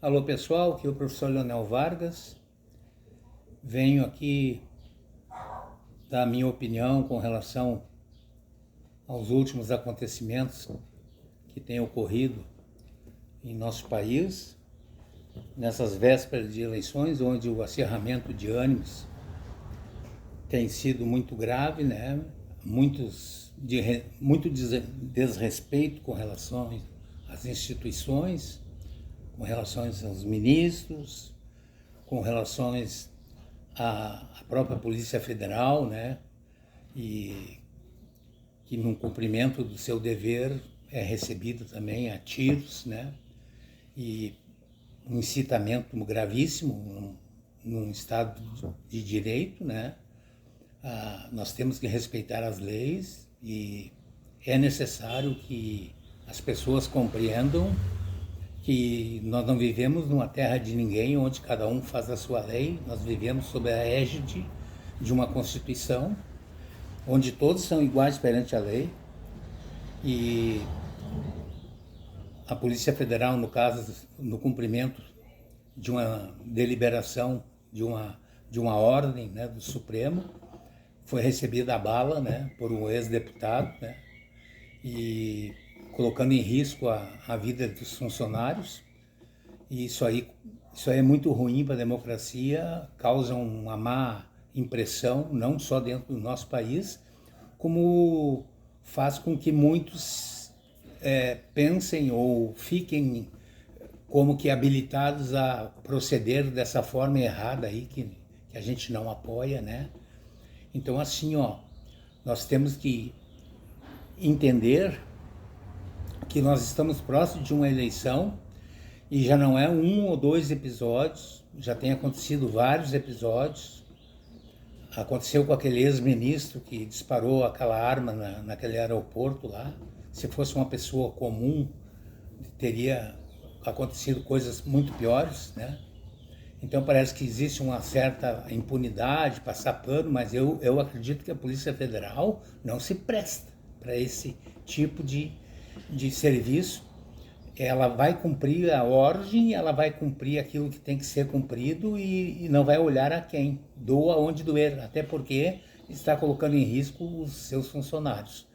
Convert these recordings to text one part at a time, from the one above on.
Alô pessoal, aqui é o professor Leonel Vargas. Venho aqui dar a minha opinião com relação aos últimos acontecimentos que têm ocorrido em nosso país, nessas vésperas de eleições, onde o acirramento de ânimos tem sido muito grave, né? Muito desrespeito com relação às instituições, com relação aos ministros, com relação à própria Polícia Federal, né? E que no cumprimento do seu dever é recebido também a tiros, né? E um incitamento gravíssimo num Estado de direito, né? Nós temos que respeitar as leis e é necessário que as pessoas compreendam que nós não vivemos numa terra de ninguém, onde cada um faz a sua lei. Nós vivemos sob a égide de uma Constituição, onde todos são iguais perante a lei. E a Polícia Federal, no caso, no cumprimento de uma deliberação, de uma ordem, né, do Supremo, foi recebida a bala, né, por um ex-deputado, né, e colocando em risco a vida dos funcionários. E isso aí é muito ruim para a democracia, causa uma má impressão, não só dentro do nosso país, como faz com que muitos pensem ou fiquem como que habilitados a proceder dessa forma errada aí, que a gente não apoia, né? Então, assim, nós temos que entender que nós estamos próximos de uma eleição e já não é um ou dois episódios, já tem acontecido vários episódios. Aconteceu com aquele ex-ministro que disparou aquela arma naquele aeroporto lá. Se fosse uma pessoa comum, teria acontecido coisas muito piores, né? Então parece que existe uma certa impunidade, passar pano, mas eu acredito que a Polícia Federal não se presta para esse tipo de serviço. Ela vai cumprir a ordem, ela vai cumprir aquilo que tem que ser cumprido e não vai olhar a quem, doa onde doer, até porque está colocando em risco os seus funcionários.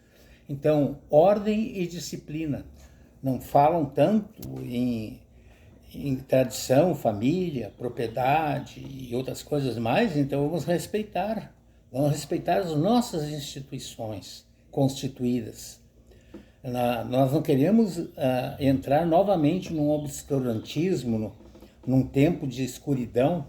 Então, ordem e disciplina. Não falam tanto em tradição, família, propriedade e outras coisas mais, então vamos respeitar as nossas instituições constituídas. Nós não queremos entrar novamente num obscurantismo, num tempo de escuridão.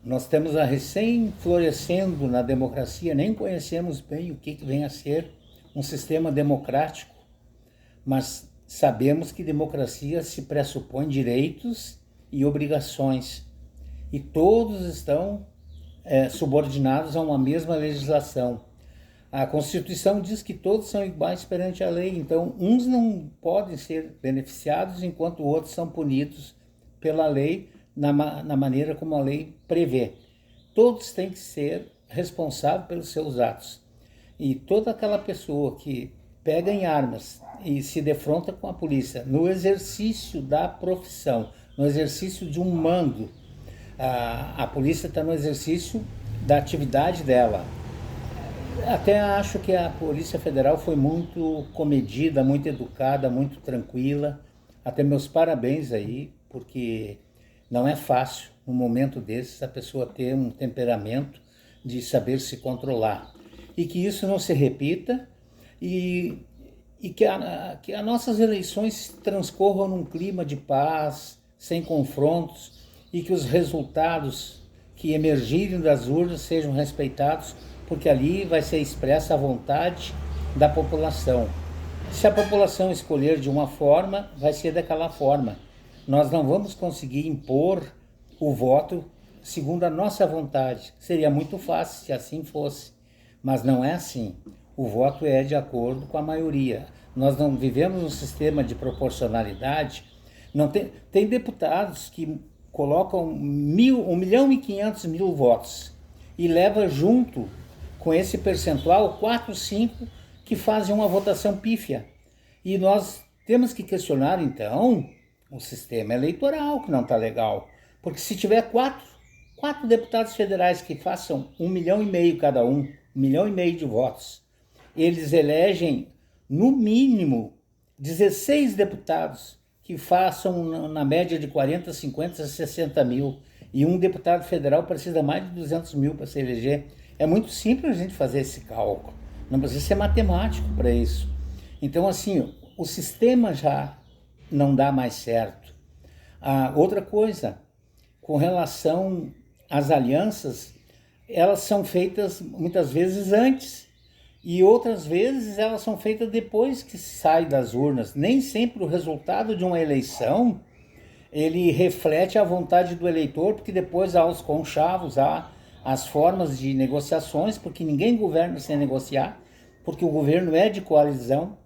Nós estamos recém-florescendo na democracia, nem conhecemos bem o que vem a ser um sistema democrático, mas sabemos que democracia se pressupõe direitos e obrigações, e todos estão subordinados a uma mesma legislação. A Constituição diz que todos são iguais perante a lei, então uns não podem ser beneficiados enquanto outros são punidos pela lei na maneira como a lei prevê. Todos têm que ser responsáveis pelos seus atos. E toda aquela pessoa que pega em armas e se defronta com a polícia no exercício da profissão, no exercício de um mando, a polícia está no exercício da atividade dela. Até acho que a Polícia Federal foi muito comedida, muito educada, muito tranquila. Até meus parabéns aí, porque não é fácil, num momento desses, a pessoa ter um temperamento de saber se controlar. E que isso não se repita e que as nossas eleições transcorram num clima de paz, sem confrontos, e que os resultados que emergirem das urnas sejam respeitados, porque ali vai ser expressa a vontade da população. Se a população escolher de uma forma, vai ser daquela forma. Nós não vamos conseguir impor o voto segundo a nossa vontade. Seria muito fácil se assim fosse, mas não é assim. O voto é de acordo com a maioria. Nós não vivemos um sistema de proporcionalidade. Não tem deputados que colocam 1.500.000 votos e leva junto com esse percentual 4, 5 que fazem uma votação pífia. E nós temos que questionar, então, o sistema eleitoral que não está legal. Porque se tiver quatro deputados federais que façam 1,5 milhão cada um, 1,5 milhão de votos, eles elegem, no mínimo, 16 deputados que façam na média de 40, 50, 60 mil. E um deputado federal precisa mais de 200 mil para se eleger. É muito simples a gente fazer esse cálculo. Não precisa ser matemático para isso. Então, assim, o sistema já não dá mais certo. Outra coisa, com relação às alianças, elas são feitas muitas vezes antes e outras vezes elas são feitas depois que sai das urnas. Nem sempre o resultado de uma eleição ele reflete a vontade do eleitor, porque depois há os conchavos, há as formas de negociações, porque ninguém governa sem negociar, porque o governo é de coalizão,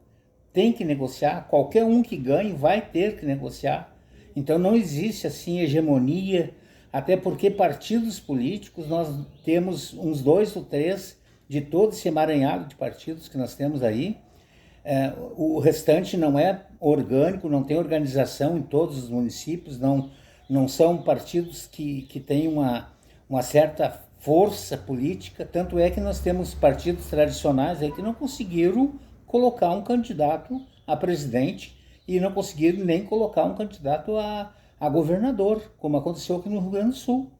tem que negociar, qualquer um que ganhe vai ter que negociar. Então não existe assim hegemonia, até porque partidos políticos, nós temos uns 2 ou 3 de todo esse emaranhado de partidos que nós temos aí. O restante não é orgânico, não tem organização em todos os municípios, não são partidos que têm uma certa força política, tanto é que nós temos partidos tradicionais aí que não conseguiram colocar um candidato a presidente e não conseguiram nem colocar um candidato a governador, como aconteceu aqui no Rio Grande do Sul,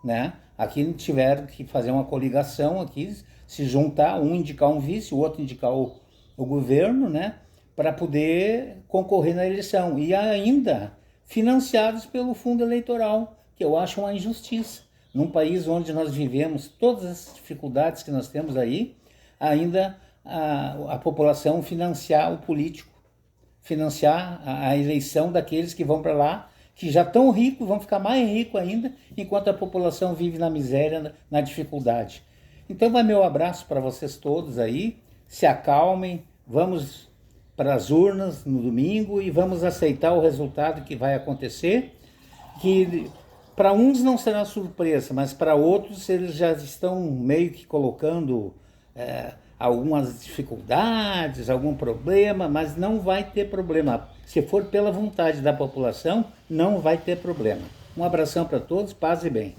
né? Aqui tiveram que fazer uma coligação aqui, se juntar, um indicar um vice, o outro indicar o governo, né? Para poder concorrer na eleição. E ainda financiados pelo fundo eleitoral, que eu acho uma injustiça. Num país onde nós vivemos todas as dificuldades que nós temos aí, ainda a população financiar o político, financiar a eleição daqueles que vão para lá, que já estão ricos, vão ficar mais ricos ainda, enquanto a população vive na miséria, na dificuldade. Então vai meu abraço para vocês todos aí, se acalmem, vamos para as urnas no domingo e vamos aceitar o resultado que vai acontecer, que para uns não será surpresa, mas para outros eles já estão meio que colocando algumas dificuldades, algum problema, mas não vai ter problema. Se for pela vontade da população, não vai ter problema. Um abração para todos, paz e bem.